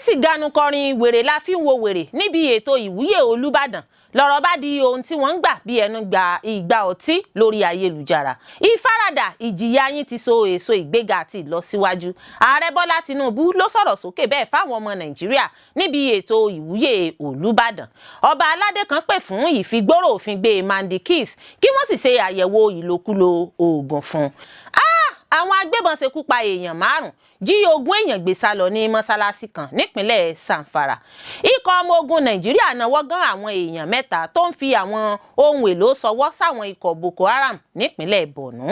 sì ganu kọrin wèrè la fi ń wo wèrè níbi ètò ìwúyè Olúbàdàn lọ́rọ̀ bá di ohun tí wọ́n ń gbà bí ẹnu gba ìgbà ọtí lórí ayélujára. Ìfaradà ìjìyà yín ti so èso ìgbéga àti ìlọsíwájú. Ààrẹ Bọ́lá Tinubu ló sọ̀rọ̀ sókè bẹ́ẹ̀ fáwọn ọmọ Nàìjíríà níbi ètò ìwúyè Olúbàdàn. Ọba aládé kan pè fún ìfigbóró òfin gbé Mandikis kí wọ́n sì ṣe àyẹ̀wò ìlòkulò oògùn fún. Àwọn agbébọn ṣekú pa èèyàn 5, jí 20 èèyàn gbé sá lọ ní mọ́sálásí kan nípínlẹ̀ Zamfara. Ikọ̀ ọmọ ogun Nàìjíríà náwó gan àwọn èèyàn 3 tó ń fi àwọn ohun èlò ṣọwọ́ sáwọn ikọ̀ Boko Haram nípínlẹ̀ Borno.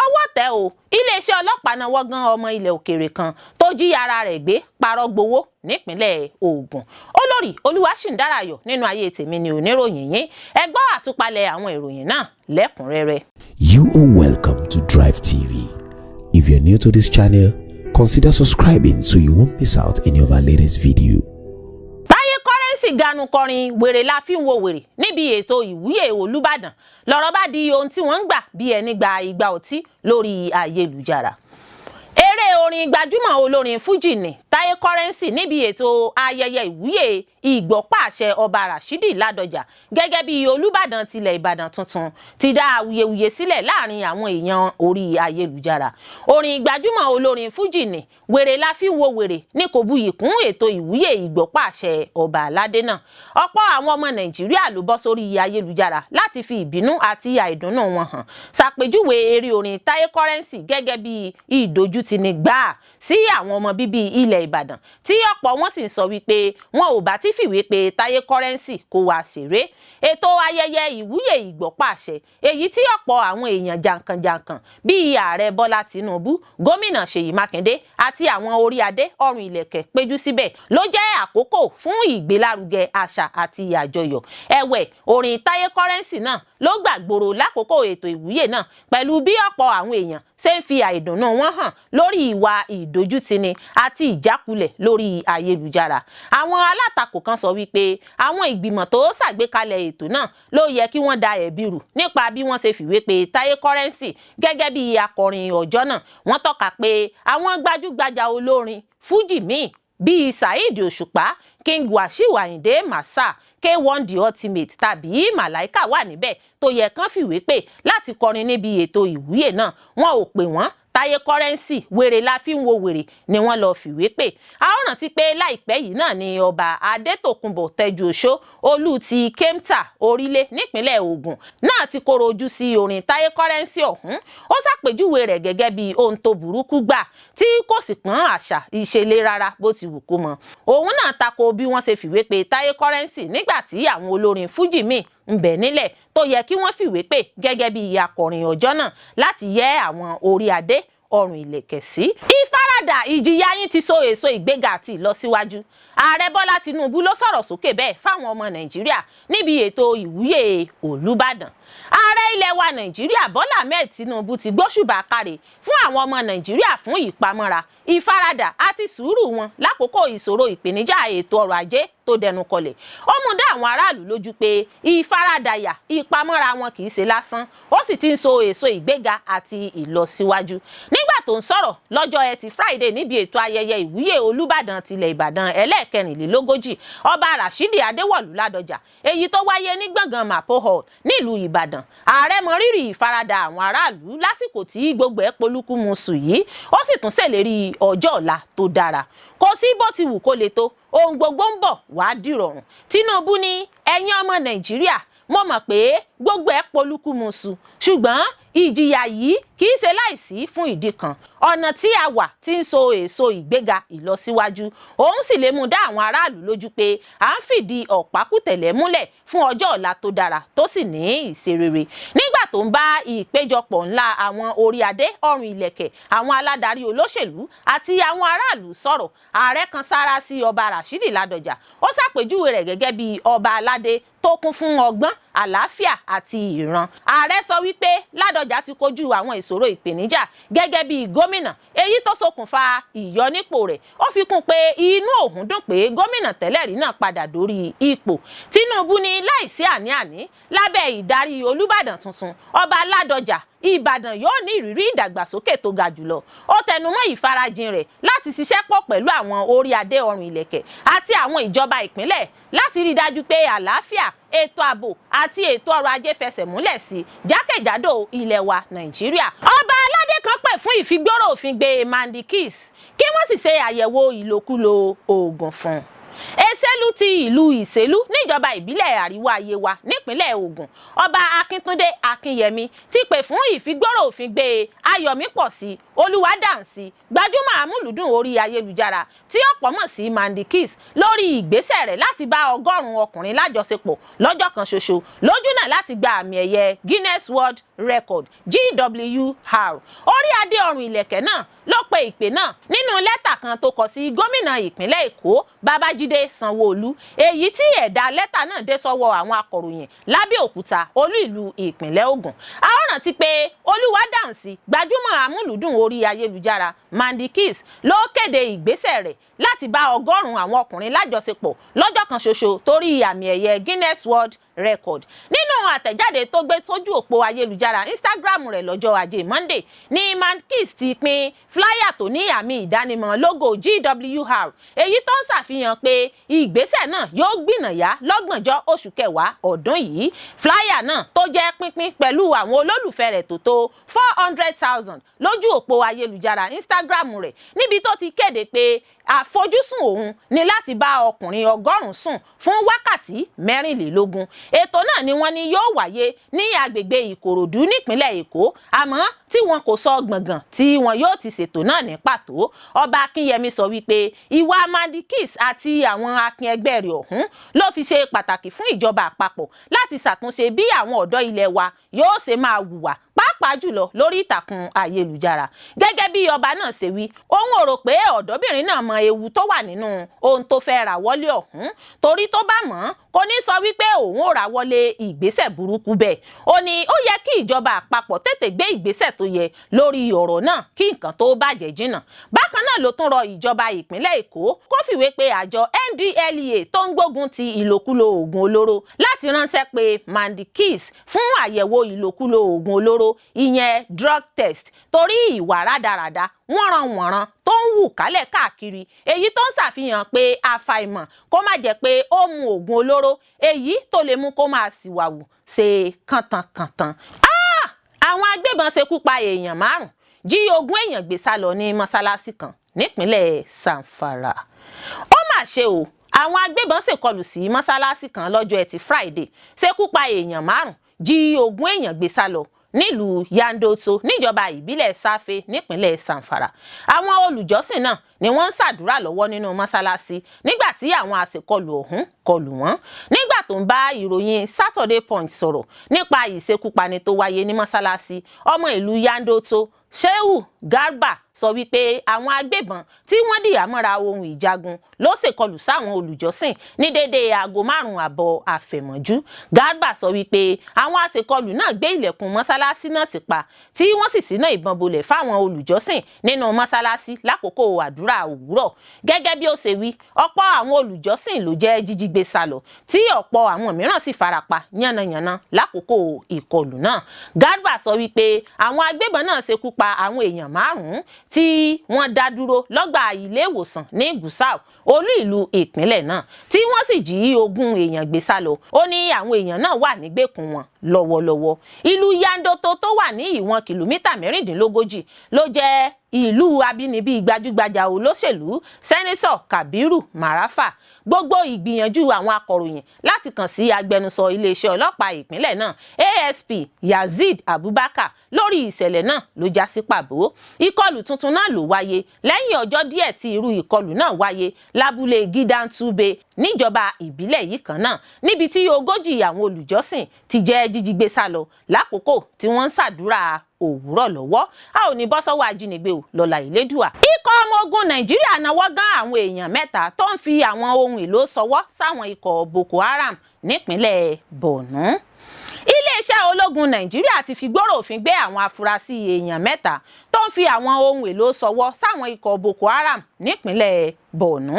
Ọwọ́ tẹ̀ o, iléeṣẹ́ ọlọ́pàá náwó gan ọmọ ilẹ̀ òkèèrè kan tó jí ara rẹ̀ gbé parọ́ gbowó nípínlẹ̀ Ògùn. Olórí Olúwaṣìndárayọ̀ nínú ayé tèmi ni oníròyìn yín. Ẹ gbọ́ àtúpalẹ̀ àwọn ìròyìn náà lẹ́kùnrẹ́rẹ́. You are welcome to Drive TV. If you're new to this channel, consider subscribing so you won't miss out any of our latest video. Táyé Currency ganu kọrin wèrè la fi ń wo wèrè níbi ètò ìwúyè Olúbàdàn lọ́rọ̀ bá di ohun tí wọ́n ń gbà bí ẹni gba ìgbà ọtí lórí ayélujára. Eré orin gbajúmọ̀ olórin Fújì ni Táyé Currency níbi ètò ayẹyẹ ìwúyè ìgbọ́pàṣẹ ọba Rashidi Ládọjà gẹ́gẹ́ bí Olúbàdàn tilẹ̀ Ìbàdàn tuntun ti dá awuyewuye sílẹ̀ láàrin àwọn èèyàn orí ayélujára. Orin gbajúmọ̀ olórin Fújì ni wèrè la fi ń wo wèrè ní kò buyì kún ètò ìwúyè ìgbọ́pàṣẹ ọba aládé náà. Ọ̀pọ̀ àwọn ọmọ Nàìjíríà ló bọ́ sórí ayélujára láti fi ìbínú àti àìdùnnú wọn hàn ṣàpèjúwe eré orin Táyé Currency gẹ́gẹ́ bí ìdójútini gbáà sí àwọn ọmọ bíbí ilẹ̀ Ìbàdàn tí ọ̀pọ̀ wọn sì ń sọ wípé wọn ò bá ti fìwé pé Táyé Currency kó wá ṣeré. Ètò ayẹyẹ ìwúyè ìgbọ́pàṣẹ èyí tí ọ̀pọ̀ àwọn èèyàn jàǹkànjàǹkàn bíi ààrẹ Bọ́lá Tinubu, gómìnà Ṣèyí Mákindé àti àwọn orí adé ọrùn ìlẹ̀kẹ̀ péjú síbẹ̀ ló jẹ́ àkókò fún ìgbélárugẹ àṣà àti àjọyọ̀. Ẹ̀wẹ̀, orin Táyé Currency náà ló gbàgbóró lákòókò ètò ìwúyè náà pẹ̀lú bí ọ̀pọ̀ àwọn èèyàn ṣe ń fi àìdùnnú wọn hàn lórí ìwà ìdójútini àti ìjákulẹ̀ lórí ayélujára. Àwọn alátakò kan sọ wípé àwọn ìgbìmọ̀ tó ṣàgbékalẹ̀ ètò náà ló yẹ kí wọ́n da ẹ̀bi rù nípa bí wọ́n ṣe fìwé pé Táyé Currency gẹ́gẹ́ bí akọrin ọjọ́ náà. Wọ́n tọ́ka pé àwọn gbajúgbajà olórin Fújì míì bíi Saheed Òṣùpá, King Wasiu Ayinde Massa, K1 The Ultimate tàbí Màláíkà wà níbẹ̀ tó yẹ kán fìwé pè láti kọrin níbi ètò ìwúyè náà. Wọn ò pè wọ́n. Táyé Currency wèrè la fi ń wo wèrè ni wọ́n lọ fìwé pè. A ó rántí pé láìpẹ́ yìí náà ni ọba Adétòkunbọ̀ Tẹ́jú-Oṣó Olú ti Kemta Orílé nípínlẹ̀ Ògùn náà ti kóró ojú sí orin Táyé Currency ọ̀hún. Ó ṣàpèjúwe rẹ̀ gẹ́gẹ́ bí ohun tó burúkú gbà tí kò sì pọ́n àṣà ìṣẹ̀lẹ̀ rárá bó ti wù kó mọ. Òun náà tako bí wọ́n ṣe fìwé pè Táyé Currency nígbà tí àwọn olórin Fújì míì ń bẹ nílẹ̀ tó yẹ kí wọ́n fìwé pè gẹ́gẹ́ bí akọrin ọjọ́ náà láti yẹ àwọn orí adé ọrùn ìlẹ̀kẹ̀ sí. Ìfaradà ìjìyà yín ti so èso ìgbéga àti ìlọsíwájú. Ààrẹ Bọ́lá Tinubu ló sọ̀rọ̀ sókè bẹ́ẹ̀ fáwọn ọmọ Nàìjíríà níbi ètò ìwúyè Olúbàdàn. Ààrẹ ilẹ̀ wa Nàìjíríà Bọ́lá Ahmed Tinubu ti gbóṣùbà káre fún àwọn ọmọ Nàìjíríà fún ìpamọ́ra, ìfaradà àti sùúrù wọn lákòókò ìṣòro ìpèníjà ètò ọrọ̀ ajé tó dẹnu kọlẹ̀. Ó mú dá àwọn aráàlú lójú pé ìfaradàyà ìpamọ́ra wọn kì í ṣe lásán, ó sì ti ń so èso ìgbéga àti ìlọsíwájú. Nígbà tó ń sọ̀rọ̀ lọ́jọ́ Ẹtì Friday níbi ètò ayẹyẹ ìwúyè Olúbàdàn tilẹ̀ Ìbàdàn ẹlẹ́ẹ̀kẹrìnlélógójì ọba Rashidi Adéwọ̀lú Ládọjà èyí tó wáyé ní gbọ̀ngàn Mapo Hall nílùú Ìbàdàn. Ààrẹ mọ rírì ìfaradà àwọn aráàlú lásìkò tí gbogbo ẹ̀ polúkúmuṣu yìí, ó sì tún ṣèlérí ọjọ́ ọ̀la tó dára. Kò sí bó ti wù kó le tó, ohun gbogbo ń bọ̀ wá dìrọ̀rùn. Tinubu ní ẹ̀yin ọmọ Nàìjíríà, mo mọ̀ pé gbogbo ẹ̀ polúkúmuṣu ṣùgbọ́n ìjìyà yìí kì í ṣe láìsí fún ìdí kan. Ọ̀nà tí a wà ti ń so èso ìgbéga ìlọsíwájú. Òun sì lè mú dá àwọn aráàlú lójú pé à ń fìdí ọ̀pákùtẹ̀lẹ̀ múlẹ̀ fún ọjọ́ ọ̀la tó dára tó sì ní ìṣerere. Nígbà tó ń bá ìpéjọpọ̀ ńlá àwọn orí adé ọrùn ìlẹ̀kẹ̀, àwọn aládarí olóṣèlú àti àwọn aráàlú sọ̀rọ̀, ààrẹ kan sára sí ọba Rashidi Ládọjà. Ó ṣàpèjúwe rẹ̀ gẹ́gẹ́ bí ọba aládé tó kún fún ọgbọ́n, àlàáfíà àti ìran. Ààrẹ sọ wípé Ládọjà ti kojú àwọn ìṣòro ìpèníjà gẹ́gẹ́ bí gómìnà èyí tó ṣokùnfà ìyọnípò rẹ̀. Ó fi kún pé inú òun dùn pé gómìnà tẹ́lẹ̀ rí náà padà dórí ipò. Tinubu ní láìsí àní-àní lábẹ́ ìdarí Olúbàdàn tuntun ọba Ládọjà Ìbàdàn yóò ní ìrírí ìdàgbàsókè tó ga jùlọ. Ó tẹnumọ́ ìfarajìn rẹ̀ láti ṣiṣẹ́ pọ̀ pẹ̀lú àwọn orí adé ọrùn ìlẹ̀kẹ̀ àti àwọn ìjọba ìpínlẹ̀ láti rí dájú pé àlàáfíà, ètò ààbò àti ètò ọrọ̀ ajé fẹsẹ̀ múlẹ̀ sí jákèjádò ilẹ̀ wa Nàìjíríà. Ọba aládé kan pè fún ìfigbóró òfin gbé Mandikis kí wọ́n sì ṣe àyẹ̀wò ìlòkulò oògùn fún un. Èsèlú ti ìlú Ìsèlú níjọba ìbílẹ̀ Àríwá Yewa nípínlẹ̀ Ògùn, Ọba Akíntúndé Akínyẹmí ti pè fún ìfigbóró òfin gbé Ayọ̀mípọ̀sí Olúwadáhùnsí, gbajúmọ̀ amúlùdùn orí ayélujára tí ọ̀pọ̀ mọ̀ sí Mandikis, lórí ìgbésẹ̀ rẹ̀ láti bá 100 ọkùnrin lájọṣepọ̀ lọ́jọ́ kan ṣoṣo lójúnà láti gba àmì ẹ̀yẹ Guinness World Record GWR. Orí adé ọrùn ìlẹ̀kẹ̀ náà ló pe ìpè náà nínú lẹ́tà kan tó kọ sí gómìnà ìpínlẹ̀ Èkó Babájídé Sanwó-Olú, èyí tí ẹ̀dà lẹ́tà náà dé sọ́wọ́ àwọn akọ̀ròyìn l'Ábẹ́òkúta, olú ìlú ìpínlẹ̀ Ògùn. A ó rántí pé Olúwadáhùnsí, gbajúmọ̀ amúlùdùn orí ayélujára Mandikis, ló kéde ìgbésẹ̀ rẹ̀ láti bá 100 àwọn ọkùnrin lájọṣepọ̀ lọ́jọ́ kan ṣoṣo torí àmì ẹ̀yẹ Guinness World Record. Nínú àtẹ̀jáde tó gbé sójú òpó ayélujára Instagram rẹ̀ lọ́jọ́ Ajé Monday ni Mandikis ti pín fúláyà tó ní àmì ìdánimọ̀ logo GWR, èyí tó ń ṣàfihàn pé ìgbésẹ̀ náà yóò gbìnàyà lọ́gbọ̀njọ́ oṣù kẹwàá ọdún yìí. Fúláyà náà tó jẹ́ pínpín pẹ̀lú àwọn olólùfẹ́ rẹ̀ tó tó 400,000 lójú òpó ayélujára Instagram rẹ̀, níbi tó ti kéde pé àfojúsùn òun ni láti bá ọkùnrin 100 sùn fún wákàtí 24. Ètò náà ni wọ́n ní yóò wáyé ní agbègbè Ìkòròdú nípínlẹ̀ Èkó, àmọ́ tí wọn kò sọ gbọ̀ngàn tí wọn yóò ti ṣètò náà ní pàtó. Ọba Akínyẹmí sọ wípé ìwà Mandikis àti àwọn akin ẹgbẹ́ rẹ̀ ọ̀hún ló fi ṣe pàtàkì fún ìjọba àpapọ̀ láti ṣàtúnṣe bí àwọn ọ̀dọ́ ilẹ̀ wa yóò ṣe máa hùwà, pàápàá jùlọ lórí ìtàkùn ayélujára. Gẹ́gẹ́ bí ọba náà ṣe wí, òun ò rò pé ọ̀dọ́bìnrin náà mọ ewu tó wà nínú ohun tó fẹ́ rà wọlé ọ̀hún, torí tó bá mọ̀ kò ní sọ wípé òun ò rà wọlé ìgbésẹ̀ burúkú bẹ́ẹ̀. Ó ní ó yẹ kí ìjọba àpapọ̀ tètè gbé ìgbésẹ̀ tó yẹ lórí ọ̀rọ̀ náà kí nǹkan tó bàjẹ́ jìnnà. Bákan náà ló tún rọ ìjọba ìpínlẹ̀ Èkó kó fìwé pé àjọ NDLEA tó ń gbógun ti ìlòkulò oògùn olóró láti ránṣẹ́ pé Mandikis fún àyẹ̀wò ìlòkulò oògùn olóró, ìyẹn drug test, torí ìwà rádaràda wọ́nranwọ̀nran tó ń wù kálẹ̀ káàkiri, èyí tó ń ṣàfihàn pé àfàìmọ̀ kó má jẹ́ pé ó mu oògùn olóró, èyí tó lè mú kó máa ṣìwàwù ṣe kàntankàntan. Àwọn agbébọn ṣekú pa èèyàn 5, jí 20 èèyàn gbé sá lọ ní mọ́sálásí kan nípínlẹ̀ Zamfara. Ó mà ṣe o, àwọn agbébọn ṣèkọlù sí mọ́sálásí kan lọ́jọ́ Ẹtì Friday, ṣekú pa èèyàn 5, jí 20 èèyàn gbé sá lọ nílùú Yandoto níjọba ìbílẹ̀ Sáfé nípínlẹ̀ Zamfara. Àwọn olùjọ́sìn náà ni wọ́n ń ṣàdúrà lọ́wọ́ nínú mọ́sálásí nígbà tí àwọn àṣekọlù ọ̀hún kọlù wọ́n. Nígbà tó ń bá ìròyìn Saturday Punch sọ̀rọ̀ nípa ìṣekúpani tó wáyé ní mọ́sálásí, ọmọ ìlú Yandoto Shehu Garba sọ wípé àwọn agbébọn tí wọ́n dìyà mọ́ra ohun ìjagun ló ṣèkọlù sáwọn olùjọ́sìn ní déédéé aago 5 àfẹ̀mọ́jú. Garba sọ wípé àwọn aṣekọlù náà gbé ilẹ̀kùn mọ́sálásí náà ti pa, tí wọ́n sì ṣínà ìbọn bolẹ̀ fáwọn olùjọ́sìn nínú mọ́sálásí lákòókò àdúrà òwúrọ̀. Gẹ́gẹ́ bí ó ṣe wí, ọ̀pọ̀ àwọn olùjọ́sìn ló jẹ́ jíjígbé sálọ, tí ọ̀pọ̀ àwọn mìíràn sì farapa yánnayànna lákòókò ìkọlù náà. Garba sọ wípé àwọn agbébọn náà ṣekú pa àwọn èèyàn 5 tí wọ́n dá dúró lọ́gbà ilé ìwòsàn ní Gusau, olú ìlú ìpínlẹ̀ náà, tí wọ́n sì jí 20 èèyàn gbé sá lọ. Ó ní àwọn èèyàn náà wà nígbèkùn wọn lọ́wọ́lọ́wọ́. Ìlú Yandoto tó wà ní ìwọ̀n kìlómítà 36 ló jẹ́ ìlú abínibí gbajúgbajà olóṣèlú Sẹ́nẹ́tọ̀ Kabiru Marafa. Gbogbo ìgbìyànjú àwọn akọ̀ròyìn láti kàn sí agbẹnusọ iléeṣẹ́ ọlọ́pàá ìpínlẹ̀ náà ASP Yazid Abubakar lórí ìṣẹ̀lẹ̀ náà ló já sí pàbó. Ìkọlù tuntun náà ló wáyé lẹ́yìn ọjọ́ díẹ̀ tí irú ìkọlù náà wáyé lábúlé Gidantube níjọba ìbílẹ̀ yìí kan náà, níbi tí 40 àwọn olùjọ́sìn ti jẹ́ jíjígbé sálọ lákòókò tí wọ́n ń ṣàdúrà òwúrọ̀ lọ́wọ́. A ò ní bọ́ sọ́wọ́ ajínigbé o lọ́la ìlédùà. Ikọ̀ ọmọ ogun Nàìjíríà náwó gan àwọn èèyàn 3 tó ń fi àwọn ohun èlò ṣọwọ́ sáwọn ikọ̀ Boko Haram nípínlẹ̀ Borno. Iléeṣẹ́ ológun Nàìjíríà ti fi gbòòrò òfin gbé àwọn afurasí èèyàn 3 tó ń fi àwọn ohun èlò ṣọwọ́ sáwọn ikọ̀ Boko Haram nípínlẹ̀ Borno.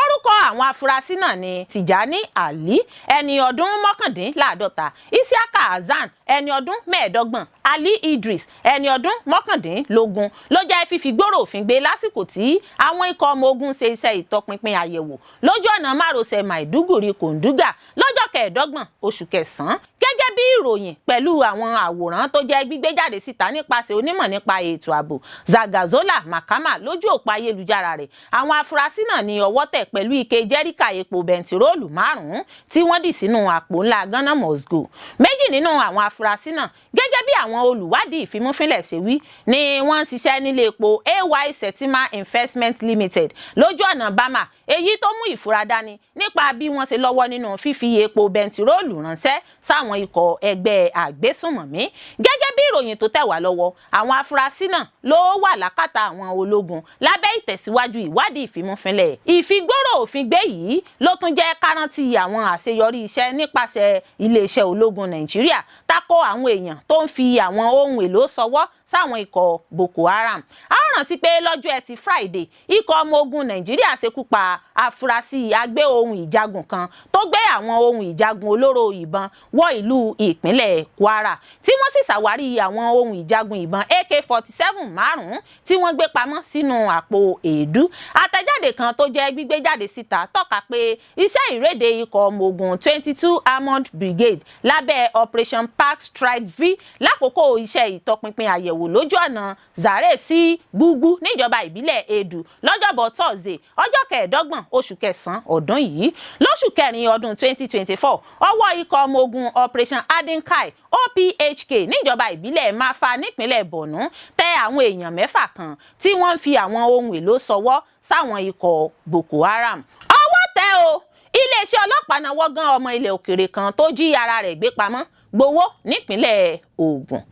Orúkọ àwọn afurasí náà ni Tijani Ali ẹni ọdún mọ́kàndínláàdọ́ta, Isiaka Hasan ẹni ọdún mẹ́ẹ̀ẹ́dọ́gbọ̀n, Ali Idris ẹni ọdún mọ́kàndínlógún ló jẹ́ fífi gbòòrò òfin gbé lásìkò tí àwọn ikọ̀ ọmọ ogun ṣe iṣẹ́ ìtọpinpin àyẹ̀wò lójú ọ̀nà márosẹ̀ Maiduguri Kòǹdúgà lọ́jọ́ kẹẹ̀ẹ́dọ́gbọ̀n oṣù kẹsàn-án gẹ́gẹ́ bí ìròyìn pẹ̀lú àwọn àwòrán tó jẹ́ gbígbé jáde síta nípasẹ̀ onímọ̀ nípa ètò ààbò Zagazola Makama lójú òpó ayélujára rẹ̀. Àwọn afurasí náà ní ọwọ́ tẹ̀ pẹ̀lú ike jẹ́ríkà epo bẹntiróòlù 5 tí wọ́n dì sínú àpò ńlá Ghana Must Go. Méjì nínú àwọn afurasí náà gẹ́gẹ́ bí àwọn olùwádìí ìfimúfínlẹ̀ ṣe wí ni wọ́n ń ṣiṣẹ́ nílé epo AY Setima Investment Limited lójú ọ̀nà Bama, èyí tó mú ìfura dání nípa bí wọ́n ṣe lọ́wọ́ nínú fífi epo bẹntiróòlù ránṣẹ́ sáwọn ikọ̀ ẹgbẹ́ àgbésùnmọ̀mí. Gẹ́gẹ́ bí ìròyìn tó tẹ̀ wá lọ́wọ́, àwọn afurasí náà ló wà lákàtà àwọn ológun lábẹ́ ìtẹ̀síwájú ìwádìí ìfimúfínlẹ̀. Ìfigbóró òfin gbé yìí ló tún jẹ́ kárántì àwọn àṣeyọrí iṣẹ́ nípasẹ̀ iléeṣẹ́ ológun Nàìjíríà tako àwọn èèyàn tó ń fi àwọn ohun èlò ṣọwọ́ sáwọn ikọ̀ Boko Haram. A rántí pé lọ́jọ́ Ẹtì Friday, ikọ̀ ọmọ ogun Nàìjíríà ṣekú pa afurasí agbé ohun ìjagun kan tó gbé àwọn ohun ìjagun olóró ìbọn wọ ìlú ìpínlẹ̀ Kwara, tí wọ́n sì ṣàwárí àwọn ohun ìjagun ìbọn AK-47 5 tí wọ́n gbé pamọ́ sínú àpò èédú. Àtẹ̀jáde kan tó jẹ́ gbígbé jáde síta tọ́ka pé iṣẹ́ ìréde ikọ̀ ọmọ ogun 22 Armored Brigade lábẹ́ Operation Park Strike V lákòókò iṣẹ́ ìtọpinpin àyẹ̀wò lójú ọ̀nà Zare sí Gbúgbú níjọba ìbílẹ̀ Edu lọ́jọ́bọ̀ Thursday ọjọ́ kẹẹ̀ẹ́dọ́gbọ̀n oṣù kẹsàn-án ọdún yìí. Lóṣù kẹrin ọdún 2024, ọwọ́ ikọ̀ ọmọ ogun Operation Adinkai OPHK níjọba ìbílẹ̀ Mafa nípínlẹ̀ Borno tẹ àwọn èèyàn 6 kan tí wọ́n ń fi àwọn ohun èlò ṣọwọ́ sáwọn ikọ̀ Boko Haram. Ọwọ́ tẹ̀ o, iléeṣẹ́ ọlọ́pàá náwó gan ọmọ ilẹ̀ òkèrè kan tó jí ara rẹ̀ gbé pamọ́ gbowó nípínlẹ̀ Ògùn.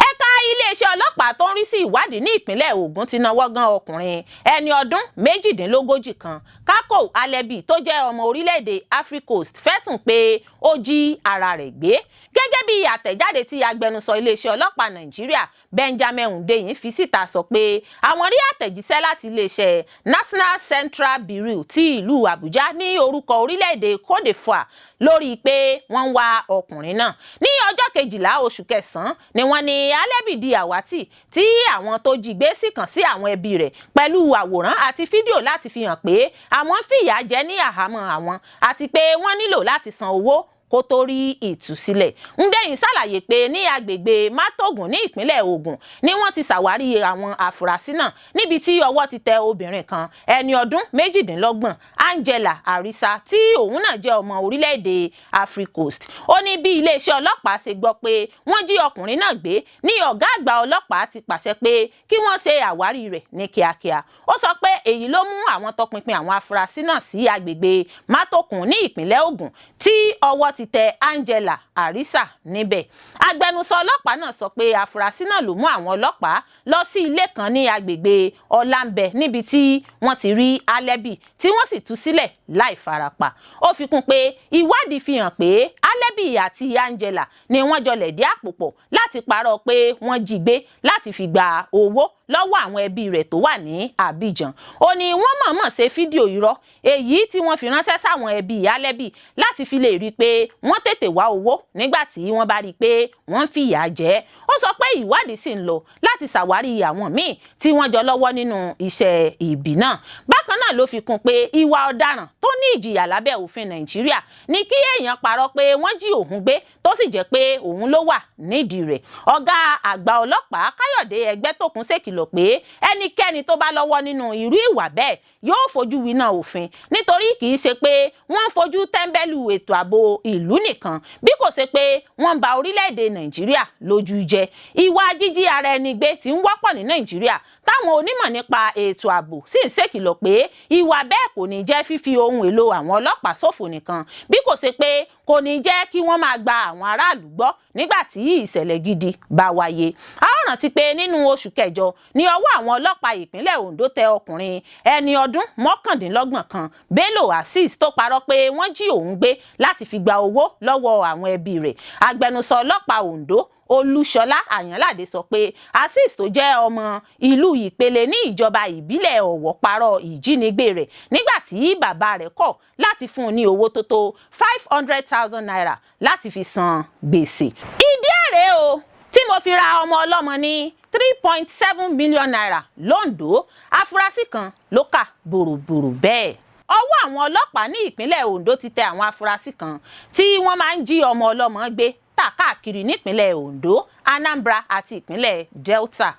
Ẹ̀ka iléeṣẹ́ ọlọ́pàá tó ń rí sí ìwádìí ní ìpínlẹ̀ Ògùn ti náwó gan ọkùnrin ẹni ọdún 48 kan, Kako Alebi tó jẹ́ ọmọ orílẹ̀-èdè Africa Coast fẹ̀sùn pé ó jí ara rẹ̀ gbé. Gẹ́gẹ́ bí àtẹ̀jáde tí agbẹnusọ iléeṣẹ́ ọlọ́pàá Nàìjíríà Benjamin Hundeyin fi síta sọ pé àwọn rí àtẹ̀jíṣẹ́ láti iléeṣẹ́ National Central Bureau ti ìlú Àbújá ní orúkọ orílẹ̀-èdè Cote d'Ivoire lórí pé wọ́n ń wá ọkùnrin náà. Ní ọjọ́ 12 oṣù kẹsàn-án ni wọ́n ní Alebi di àwátì tí àwọn tó jí gbé sì kàn sí àwọn ẹbí rẹ̀ pẹ̀lú àwòrán àti fídíò láti fi hàn pé àwọn fìyà jẹ ní àhámọ́ àwọn àti pé wọ́n nílò láti san owó kó tó rí ìtúsílẹ̀. Hundeyin ṣàlàyé pé ní agbègbè Matogun ní ìpínlẹ̀ Ògùn ni wọ́n ti ṣàwárí àwọn afurasí náà níbi tí ọwọ́ ti tẹ obìnrin kan ẹni ọdún 28 Angela Arisa tí òun náà jẹ́ ọmọ orílẹ̀-èdè Africa Coast. Ó ní bí iléeṣẹ́ ọlọ́pàá ṣe gbọ́ pé wọ́n jí ọkùnrin náà gbé ní ọ̀gá àgbà ọlọ́pàá ti pàṣẹ pé kí wọ́n ṣe àwárí rẹ̀ ní kíákíá. Ó sọ pé èyí ló mú àwọn tọpinpin àwọn afurasí náà sí agbègbè Matogun ní ìpínlẹ̀ Ògùn tí ọwọ́ ti tẹ Angela Arisa níbẹ̀. Agbẹnusọ ọlọ́pàá náà sọ pé afurasí náà ló mú àwọn ọlọ́pàá lọ sí ilé kan ní agbègbè Ọlámbẹ níbi tí wọ́n ti rí Alebi tí wọ́n sì tú sílẹ̀ láì farapa. Ó fi kún pé ìwádìí fi hàn pé Alebi àti Angela ni wọ́n jọ lẹ̀dí àpò pọ̀ láti parọ́ pé wọ́n jí gbé láti fi gba owó lọ́wọ́ àwọn ẹbí rẹ̀ tó wà ní Abidjan. Ó ní wọ́n mọ̀ọ́mọ̀ ṣe fídíò irọ́ èyí tí wọ́n fi ránṣẹ́ sáwọn ẹbí Alebi láti fi lè rí i pé wọ́n tètè wá owó nígbà tí wọ́n bá rí i pé wọ́n ń fìyà jẹ. Ó sọ pé ìwádìí sì ń lọ láti ṣàwárí àwọn míì tí wọ́n jọ lọ́wọ́ nínú iṣẹ́ ibi náà. Bákan náà ló fi kún pé ìwà ọ̀daràn tó ní ìjìyà lábẹ́ òfin Nàìjíríà ní kí èèyàn parọ́ pé wọ́n jí òun gbé tó sì jẹ́ pé òun ló wà nídìí rẹ̀. Ọ̀gá àgbà ọlọ́pàá Káyọ̀dé Ẹgbẹ́tókun ṣèkìlọ̀ pé ẹnikẹ́ni tó bá lọ́wọ́ nínú irú ìwà bẹ́ẹ̀ yóò fojú winá òfin nítorí kì í ṣe pé wọ́n ń fojú tẹ́ńbẹ́lú ètò ààbò ìlú nìkan bí kò ṣe pé wọ́n ń ba orílẹ̀-èdè Nàìjíríà lójú jẹ́. Ìwà jíjí ara ẹni gbé tí ń wọ́pọ̀ ní Nàìjíríà táwọn onímọ̀ nípa ètò ààbò sì ń ṣèkìlọ̀ pé ìwà bẹ́ẹ̀ kò ní jẹ́ fífi ohun èlò àwọn ọlọ́pàá ṣòfò nìkan bí kò ṣe pé kò ní jẹ́ kí wọ́n máa gba àwọn aráàlú gbọ́ nígbà tí ìṣẹ̀lẹ̀ gidi bá wáyé. A ó rántí pé nínú oṣù kẹjọ ní ọwọ́ àwọn ọlọ́pàá ìpínlẹ̀ Ondo tẹ ọkùnrin ẹni ọdún 29 kan Bello Azeez tó parọ́ pé wọ́n jí òun gbé láti fi gba owó lọ́wọ́ àwọn ẹbí rẹ̀. Agbẹnusọ ọlọ́pàá Ondo Olúṣọlá Àyànládé sọ pé Azeez tó jẹ́ ọmọ ìlú Ìpele ní ìjọba ìbílẹ̀ Ọ̀wọ̀ parọ́ ìjínigbé rẹ̀ nígbà tí bàbá rẹ̀ kọ̀ láti fún un ní owó tó tó 500,000 naira láti fi san gbèsè. Ìdí èrè o tí mo fi ra ọmọ ọlọ́mọ ní 3.7 million naira l'Ondo, afurasí kan ló kà bòròbòrò bẹ́ẹ̀. Ọwọ́ àwọn ọlọ́pàá ní ìpínlẹ̀ Ondo ti tẹ àwọn afurasí kan tí wọ́n máa ń jí ọmọ ọlọ́mọ gbé tà káàkiri nípínlẹ̀ Ondo, Anambra àti ìpínlẹ̀ Delta.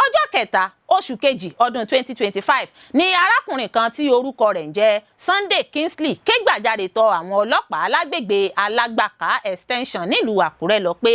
Ọjọ́ kẹta oṣù kejì ọdún 2025 ni arákùnrin kan tí orúkọ rẹ̀ ń jẹ́ Sunday Kingsley ké gbàjarè tọ̀ àwọn ọlọ́pàá lágbègbè Alágbàká extension nílùú Àkúrẹ́ lọ pé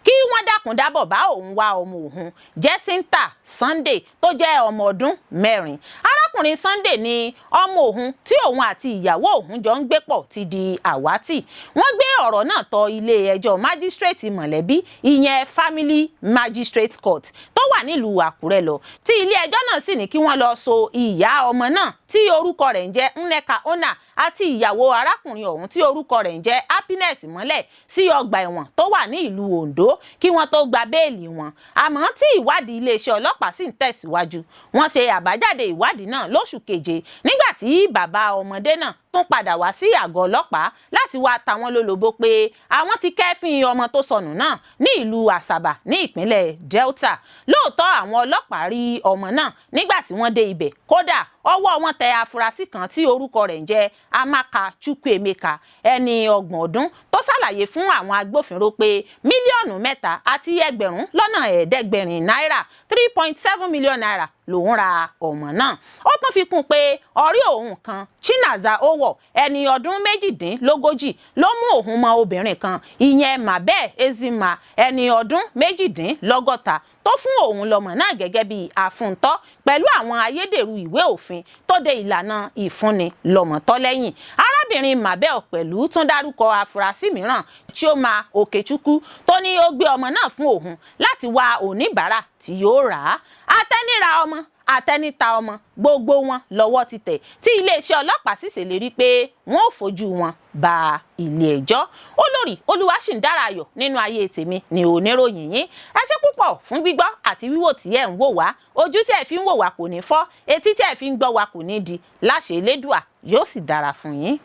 kí wọ́n dákun dábọ̀ bá òun wá ọmọ òun Jẹ́síntà Sunday tó jẹ́ ọmọ ọdún 4. Arákùnrin Sunday ni ọmọ òun tí òun àti ìyàwó òun jọ ń gbé pọ̀ ti di àwátì. Wọ́n gbé ọ̀rọ̀ náà tọ̀ ilé ẹjọ́ májísírèètì mọ̀lẹ́bí ìyẹn Family Magistrate Court tó wà nílùú Àkúrẹ́ lọ, tí ilé ẹjọ́ náà sì ní kí wọ́n lọ so ìyá ọmọ náà tí orúkọ rẹ̀ ń jẹ́ Nneka Ona àti ìyàwó arákùnrin ọ̀hún tí orúkọ rẹ̀ ń jẹ́ Happiness mọ́lẹ̀ sí ọgbà ẹ̀wọ̀n tó wà ní ìlú Ondo kí wọ́n tó gba béèlì wọn. Àmọ́ tí ìwádìí iléeṣẹ́ ọlọ́pàá sì ń tẹ̀síwájú, wọ́n ṣe àbájáde ìwádìí náà lóṣù keje nígbà tí bàbá ọmọdé náà tún padà wá sí àgọ́ ọlọ́pàá láti wá ta wọ́n lólobó pé àwọn ti kẹ́fín ọmọ tó sọnù náà ní ìlú Àsàbà ní ìpínlẹ̀ Delta. Lóòótọ́ àwọn ọlọ́pàá rí ọmọ náà nígbà tí wọ́n dé ibẹ̀, kódà ọwọ́ wọn tẹ afurasí kan tí orúkọ rẹ̀ ń jẹ́ Amaka Chukwuemeka ẹni 30 ọdún tó ṣàlàyé fún àwọn agbófinró pé mílíọ̀nù 3 àti ẹgbẹ̀rún lọ́nà 700 náírà 3.7 million naira lòun ra ọmọ náà. Ó tún fi kún pé ọ̀rẹ́ òun kan Chinaza Owo ẹni ọdún 38 ló mú òun mọ obìnrin kan ìyẹn Mabel Ezima ẹni ọdún 62 tó fún òun lọ́mọ náà gẹ́gẹ́ bí àfúntọ́ pẹ̀lú àwọn ayédèrú ìwé òfin tó de ìlànà ìfúnni lọ́mọtọ́ lẹ́yìn. Arábìnrin Mabel pẹ̀lú tún dárúkọ afurasí mìíràn Chioma Okechukwu tó ní ó gbé ọmọ náà fún òun láti wá oníbàárà tí yóò rà á. Atẹ́nira ọmọ àtẹnita ọmọ gbogbo wọn lọ́wọ́ ti tẹ̀ tí iléeṣẹ́ ọlọ́pàá sì ṣèlérí pé wọ́n ò fojú wọn ba ilé ẹjọ́. Olórí Olúwaṣìndáráyọ̀ nínú ayé tèmi ni oníròyìn yín. Ẹ ṣé púpọ̀ fún gbígbọ́ àti wíwò tí ẹ̀ ń wò wá. Ojú tí ẹ̀ fi ń wò wá kò ní fọ́, etí tí ẹ̀ fi ń gbọ́ wá kò ní di. Láṣẹ Elédùà yóò sì dára fún yín.